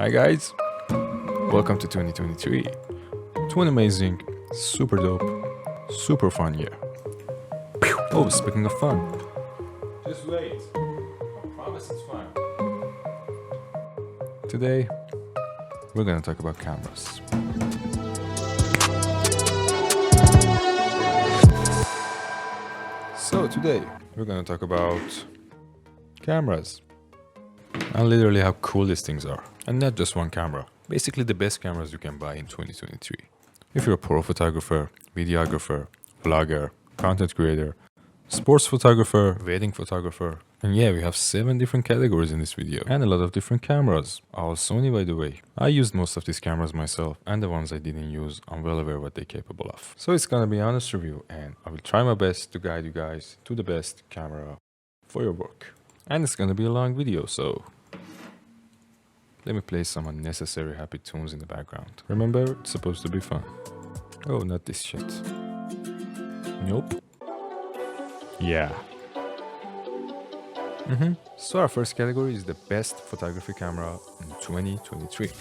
Hi guys, welcome to 2023. 20 amazing, super dope, super fun year. Oh, speaking of fun, just wait, I promise it's fun. Today, we're gonna talk about cameras. So today, we're gonna talk about cameras. And literally how cool these things are. And not just one camera. Basically the best cameras you can buy in 2023. If you're a pro photographer, videographer, vlogger, content creator, sports photographer, wedding photographer. And yeah, we have 7 different categories in this video. And a lot of different cameras. All Sony, by the way. I used most of these cameras myself. And the ones I didn't use, I'm well aware what they're capable of. So it's gonna be an honest review. And I will try my best to guide you guys to the best camera for your work. And it's gonna be a long video, so let me play some unnecessary happy tunes in the background. Remember, it's supposed to be fun. Oh, not this shit. Nope. Yeah. So our first category is the best photography camera in 2023.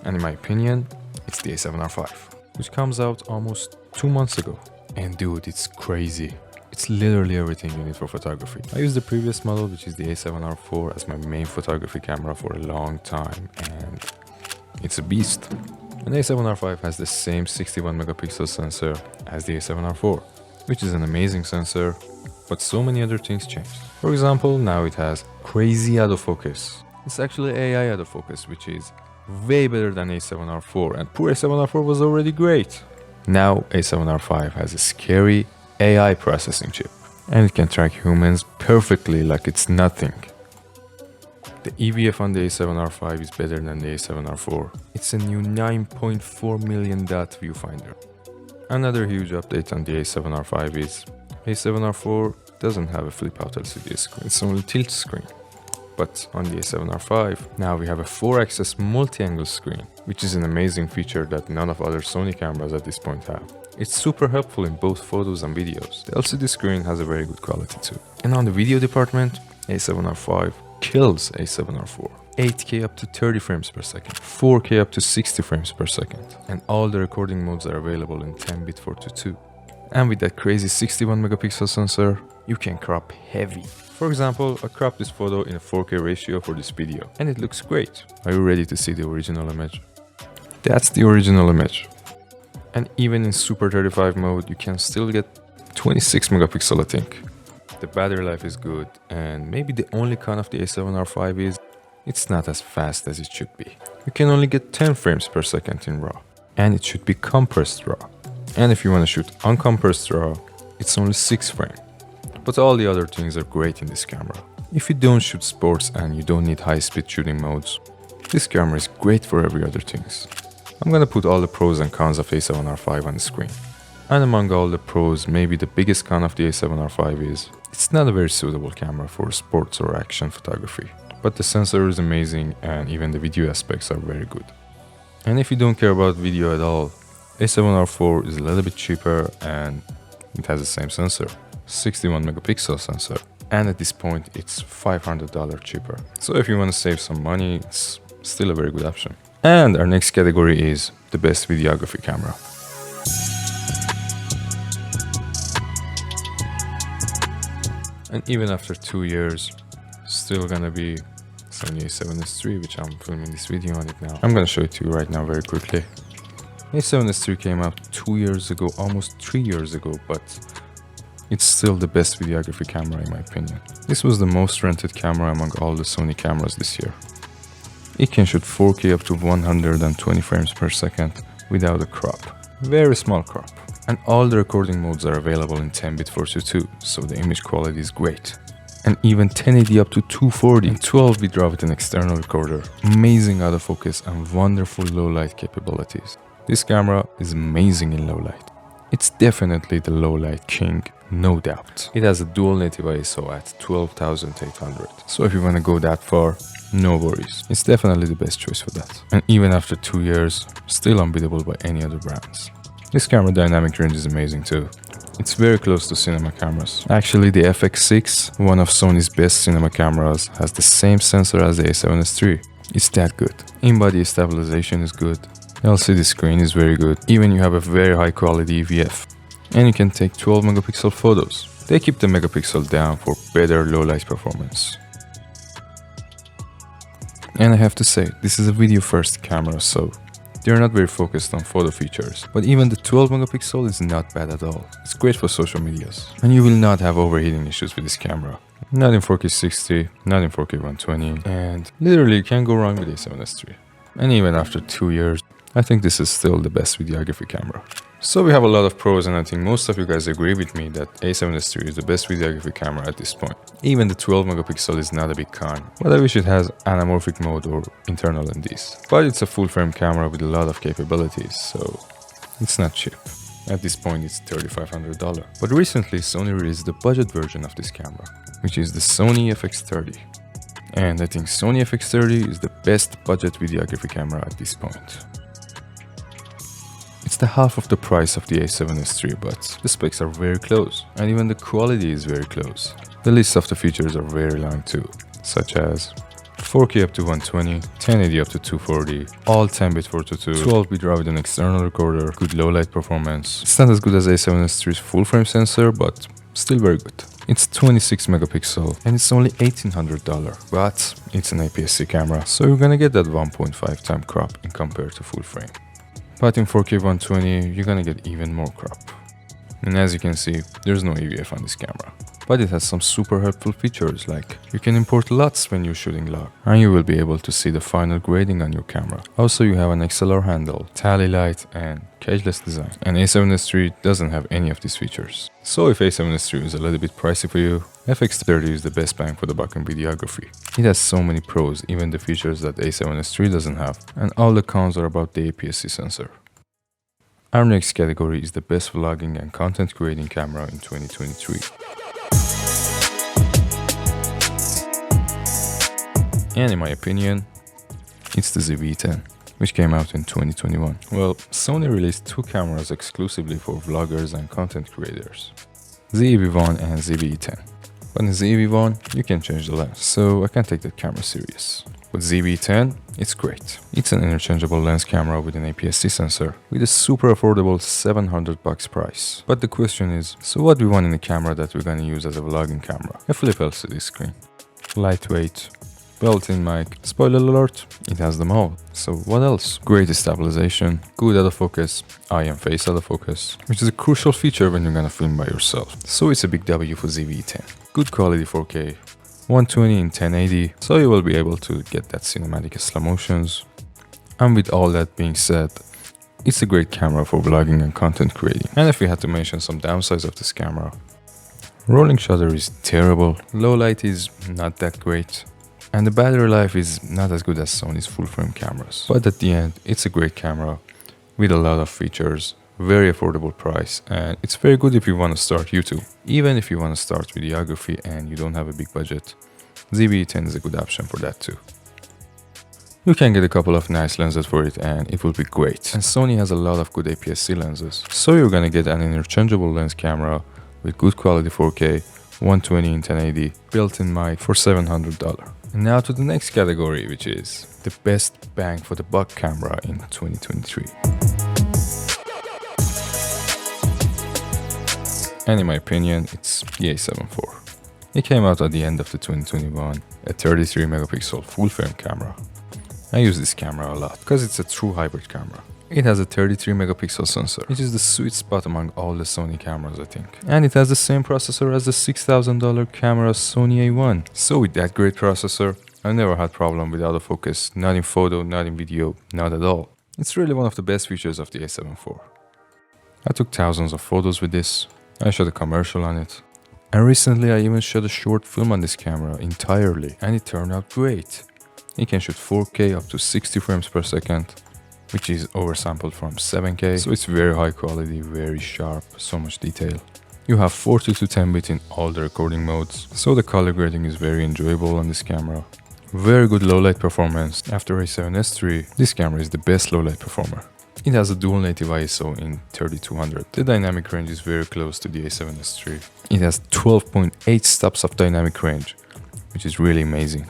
And in my opinion, it's the A7R5, which comes out almost 2 months ago. And dude, it's crazy. It's literally everything you need for photography. I used the previous model, which is the A7R4, as my main photography camera for a long time, and it's a beast. And the A7R5 has the same 61 megapixel sensor as the A7R4, which is an amazing sensor, but so many other things changed. For example, now it has crazy autofocus. It's actually AI autofocus, which is way better than A7R4, and poor A7R4 was already great. Now A7R5 has a scary AI processing chip, and it can track humans perfectly like it's nothing. The EVF on the A7R5 is better than the A7R4. It's a new 9.4 million dot viewfinder. Another huge update on the A7R5 is A7R4 doesn't have a flip out LCD screen, it's only tilt screen. But on the A7R5, now we have a 4-axis multi-angle screen, which is an amazing feature that none of other Sony cameras at this point have. It's super helpful in both photos and videos. The LCD screen has a very good quality too. And on the video department, A7R5 kills A7R4. 8K up to 30 frames per second, 4K up to 60 frames per second. And all the recording modes are available in 10-bit 4:2. And with that crazy 61 megapixel sensor, you can crop heavy. For example, I cropped this photo in a 4K ratio for this video, and it looks great. Are you ready to see the original image? That's the original image. And even in Super 35 mode, you can still get 26 megapixel, I think. The battery life is good, and maybe the only con of the A7R5 is it's not as fast as it should be. You can only get 10 frames per second in RAW, and it should be compressed RAW. And if you want to shoot uncompressed RAW, it's only 6 frames. But all the other things are great in this camera. If you don't shoot sports and you don't need high-speed shooting modes, this camera is great for every other things. I'm gonna put all the pros and cons of A7R5 on the screen. And among all the pros, maybe the biggest con of the A7R5 is it's not a very suitable camera for sports or action photography. But the sensor is amazing, and even the video aspects are very good. And if you don't care about video at all, A7R4 is a little bit cheaper and it has the same sensor, 61 megapixel sensor. And at this point, it's $500 cheaper. So if you want to save some money, it's still a very good option. And our next category is the best videography camera. And even after 2 years, still gonna be Sony A7S III, which I'm filming this video on it now. I'm gonna show it to you right now very quickly. A7S III came out 2 years ago, almost 3 years ago, but it's still the best videography camera in my opinion. This was the most rented camera among all the Sony cameras this year. It can shoot 4K up to 120 frames per second without a crop. Very small crop. And all the recording modes are available in 10-bit 4:2, so the image quality is great. And even 1080 up to 240 and 12-bit RAW with an external recorder. Amazing autofocus and wonderful low light capabilities. This camera is amazing in low light. It's definitely the low light king, no doubt. It has a dual native ISO at 12,800. So if you want to go that far, no worries. It's definitely the best choice for that. And even after 2 years, still unbeatable by any other brands. This camera dynamic range is amazing too. It's very close to cinema cameras. Actually, the FX6, one of Sony's best cinema cameras, has the same sensor as the A7S III. It's that good. In-body stabilization is good. LCD screen is very good. Even you have a very high quality EVF. And you can take 12 megapixel photos. They keep the megapixel down for better low light performance. And I have to say, this is a video first camera, so they're not very focused on photo features. But even the 12 megapixel is not bad at all. It's great for social medias. And you will not have overheating issues with this camera. Not in 4K 60, not in 4K 120, and literally you can't go wrong with A7S III. And even after 2 years, I think this is still the best videography camera. So we have a lot of pros, and I think most of you guys agree with me that A7S III is the best videography camera at this point. Even the 12 megapixel is not a big con, but I wish it has anamorphic mode or internal NDs. But it's a full frame camera with a lot of capabilities, so it's not cheap. At this point it's $3,500. But recently Sony released the budget version of this camera, which is the Sony FX30. And I think Sony FX30 is the best budget videography camera at this point. It's the half of the price of the A7S III, but the specs are very close, and even the quality is very close. The list of the features are very long too, such as 4K up to 120, 1080 up to 240, all 10-bit 422, 12-bit RAW with an external recorder, good low light performance. It's not as good as A7S III's full frame sensor, but still very good. It's 26 megapixel and it's only $1,800, but it's an APS-C camera, so you're gonna get that 1.5 time crop in compared to full frame. But in 4K 120, you're gonna get even more crop. And as you can see, there's no EVF on this camera. But it has some super helpful features, like you can import LUTs when you're shooting log, and you will be able to see the final grading on your camera. Also, you have an XLR handle, tally light, and cageless design. And A7S III doesn't have any of these features. So if A7S III is a little bit pricey for you, FX30 is the best bang for the buck in videography. It has so many pros, even the features that A7S III doesn't have, and all the cons are about the APS-C sensor. Our next category is the best vlogging and content creating camera in 2023. And in my opinion, it's the ZV-E10, which came out in 2021. Well, Sony released two cameras exclusively for vloggers and content creators, ZV-1 and ZV-E10. But in ZV-1, you can change the lens, so I can't take that camera serious. With ZV-E10, it's great. It's an interchangeable lens camera with an APS-C sensor, with a super affordable $700 price. But the question is, so what do we want in a camera that we're gonna use as a vlogging camera? A flip LCD screen, lightweight, built-in mic, spoiler alert, it has them all. So what else? Great stabilization, good autofocus, eye and face autofocus, which is a crucial feature when you're gonna film by yourself. So it's a big W for ZV-E10. Good quality 4K, 120 in 1080, so you will be able to get that cinematic slow motions. And with all that being said, it's a great camera for vlogging and content creating. And if we had to mention some downsides of this camera, rolling shutter is terrible, low light is not that great, and the battery life is not as good as Sony's full frame cameras. But at the end, it's a great camera with a lot of features, very affordable price, and it's very good if you want to start YouTube. Even if you want to start videography and you don't have a big budget, ZV-E10 is a good option for that too. You can get a couple of nice lenses for it and it will be great. And Sony has a lot of good APS-C lenses, so you're gonna get an interchangeable lens camera with good quality 4K, 120 in 1080, built-in mic for $700. And now to the next category, which is the best bang for the buck camera in 2023. And in my opinion, it's the A7 IV. It came out at the end of the 2021, a 33 megapixel full frame camera. I use this camera a lot because it's a true hybrid camera. It has a 33 megapixel sensor, which is the sweet spot among all the Sony cameras, I think. And it has the same processor as the $6,000 camera Sony A1. So with that great processor, I never had problem with autofocus, not in photo, not in video, not at all. It's really one of the best features of the A7 IV. I took thousands of photos with this. I shot a commercial on it. And recently I even shot a short film on this camera entirely, and it turned out great. It can shoot 4K up to 60 frames per second, which is oversampled from 7K, so it's very high quality, very sharp, so much detail. You have 40 to 10-bit in all the recording modes, so the color grading is very enjoyable on this camera. Very good low light performance. After A7S III, this camera is the best low light performer. It has a dual native ISO in 3200. The dynamic range is very close to the A7S III. It has 12.8 stops of dynamic range, which is really amazing.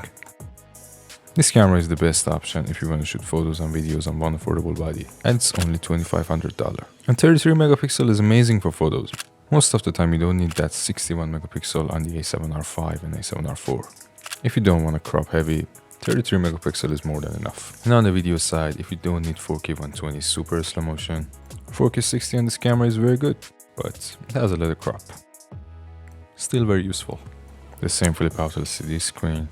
This camera is the best option if you want to shoot photos and videos on one affordable body, and it's only $2,500. And 33 megapixel is amazing for photos. Most of the time you don't need that 61 megapixel on the A7R5 and A7R4. If you don't want to crop heavy, 33 megapixel is more than enough. And on the video side, if you don't need 4K 120 super slow motion, 4K 60 on this camera is very good, but it has a little crop. Still very useful. The same flip out LCD screen.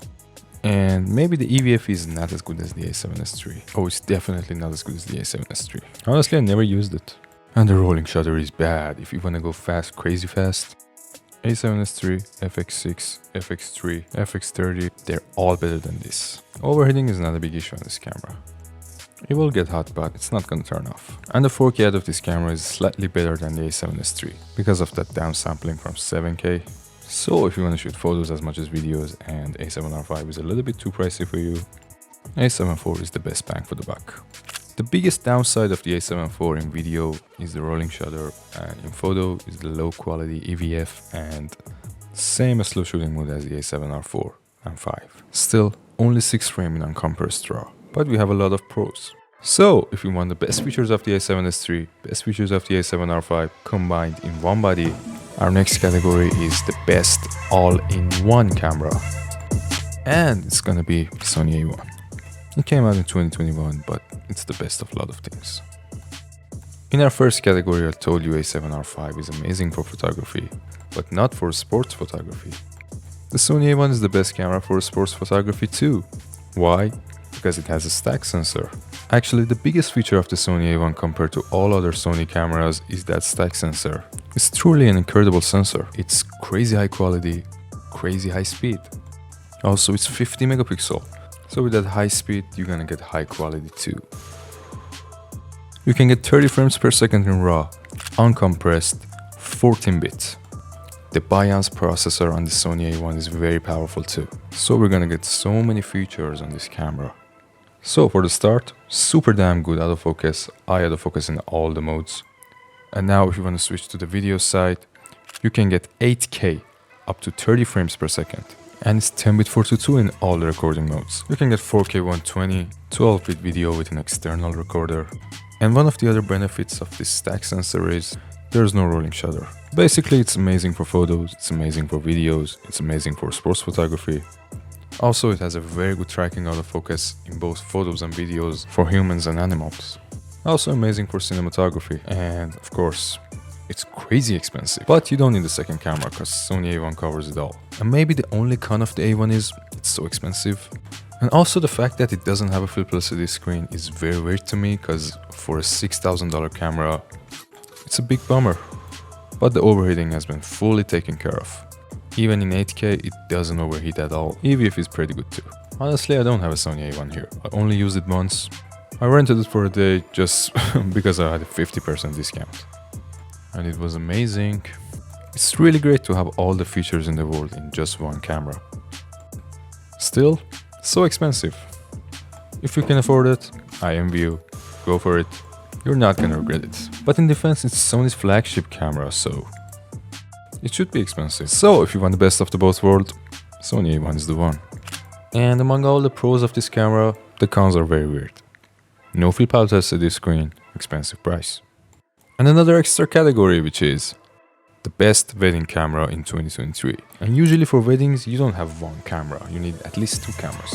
And maybe the EVF is not as good as the A7S III. Oh, it's definitely not as good as the A7S III. Honestly, I never used it. And the rolling shutter is bad if you want to go fast, crazy fast. A7S III, FX6, FX3, FX30, they're all better than this. Overheating is not a big issue on this camera. It will get hot, but it's not gonna turn off. And the 4K out of this camera is slightly better than the A7S III because of that downsampling from 7K. So if you want to shoot photos as much as videos and A7R5 is a little bit too pricey for you, A7 IV is the best bang for the buck. The biggest downside of the A7 IV in video is the rolling shutter, and in photo is the low quality EVF and same as slow shooting mode as the A7R4 and 5. Still, only 6 frames in uncompressed RAW, but we have a lot of pros. So, if you want the best features of the A7S III, best features of the A7R5 combined in one body, our next category is the best all-in-one camera. And it's gonna be Sony A1. It came out in 2021, but it's the best of a lot of things. In our first category, I told you A7R5 is amazing for photography, but not for sports photography. The Sony A1 is the best camera for sports photography too. Why? Because it has a stack sensor. Actually, the biggest feature of the Sony A1 compared to all other Sony cameras is that stack sensor. It's truly an incredible sensor. It's crazy high quality, crazy high speed. Also, it's 50 megapixel. So with that high speed, you're gonna get high quality too. You can get 30 frames per second in RAW, uncompressed, 14-bit. The BIOS processor on the Sony A1 is very powerful too. So we're gonna get so many features on this camera. So for the start, super damn good autofocus, eye autofocus in all the modes. And now if you want to switch to the video side, you can get 8K up to 30 frames per second. And it's 10-bit 422 in all the recording modes. You can get 4K 120, 12-bit video with an external recorder. And one of the other benefits of this stack sensor is there's no rolling shutter. Basically, it's amazing for photos, it's amazing for videos, it's amazing for sports photography. Also, it has a very good tracking autofocus in both photos and videos for humans and animals. Also amazing for cinematography, and of course, it's crazy expensive. But you don't need a second camera because Sony A1 covers it all. And maybe the only con of the A1 is it's so expensive. And also the fact that it doesn't have a flip LCD screen is very weird to me because for a $6,000 camera, it's a big bummer. But the overheating has been fully taken care of. Even in 8K, it doesn't overheat at all. EVF is pretty good too. Honestly, I don't have a Sony A1 here. I only used it once. I rented it for a day just because I had a 50% discount. And it was amazing. It's really great to have all the features in the world in just one camera. Still, so expensive. If you can afford it, I envy you. Go for it. You're not gonna regret it. But in defense, it's Sony's flagship camera, so it should be expensive. So if you want the best of the both worlds, Sony A1 is the one. And among all the pros of this camera, the cons are very weird. No flip out LCD screen, expensive price. And another extra category, which is the best wedding camera in 2023. And usually for weddings, you don't have one camera, you need at least 2 cameras.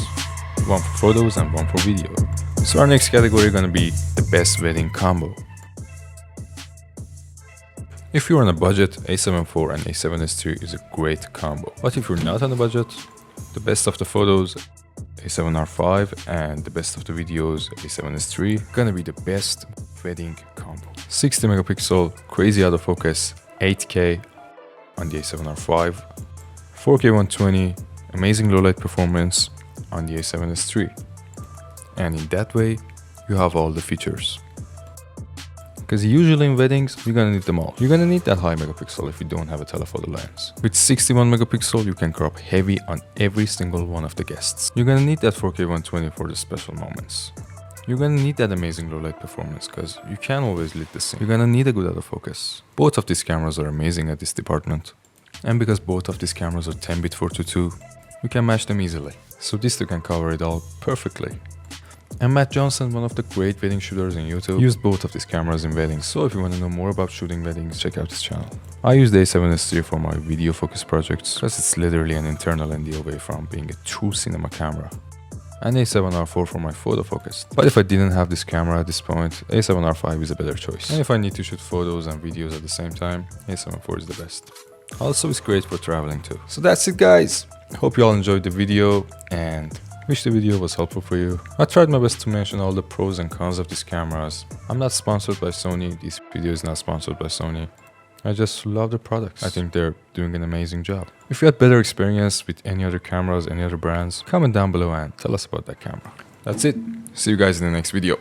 One for photos and one for video. So our next category is gonna be the best wedding combo. If you're on a budget, A7 IV and A7S III is a great combo. But if you're not on a budget, the best of the photos, A7R5, and the best of the videos, A7S III, gonna be the best wedding combo. 60 megapixel, crazy autofocus, 8K on the A7R5, 4K 120, amazing low light performance on the A7S III. And in that way, you have all the features. Because usually in weddings, you're gonna need them all. You're gonna need that high megapixel if you don't have a telephoto lens. With 61 megapixel, you can crop heavy on every single one of the guests. You're gonna need that 4K 120 for the special moments. You're gonna need that amazing low light performance because you can't always lit the scene. You're gonna need a good autofocus. Both of these cameras are amazing at this department. And because both of these cameras are 10-bit 422, you can match them easily. So these two can cover it all perfectly. And Matt Johnson, one of the great wedding shooters on YouTube, used both of these cameras in weddings. So if you want to know more about shooting weddings, check out this channel. I use the A7S III for my video focus projects because it's literally an internal ND away from being a true cinema camera. And A7R4 for my photo focus. But if I didn't have this camera at this point, A7R5 is a better choice. And if I need to shoot photos and videos at the same time, A7IV is the best. Also, it's great for traveling too. So that's it, guys. Hope you all enjoyed the video and wish the video was helpful for you. I tried my best to mention all the pros and cons of these cameras. I'm not sponsored by Sony. This video is not sponsored by Sony. I just love the products. I think they're doing an amazing job. If you had better experience with any other cameras, any other brands, comment down below and tell us about that camera. That's it. See you guys in the next video.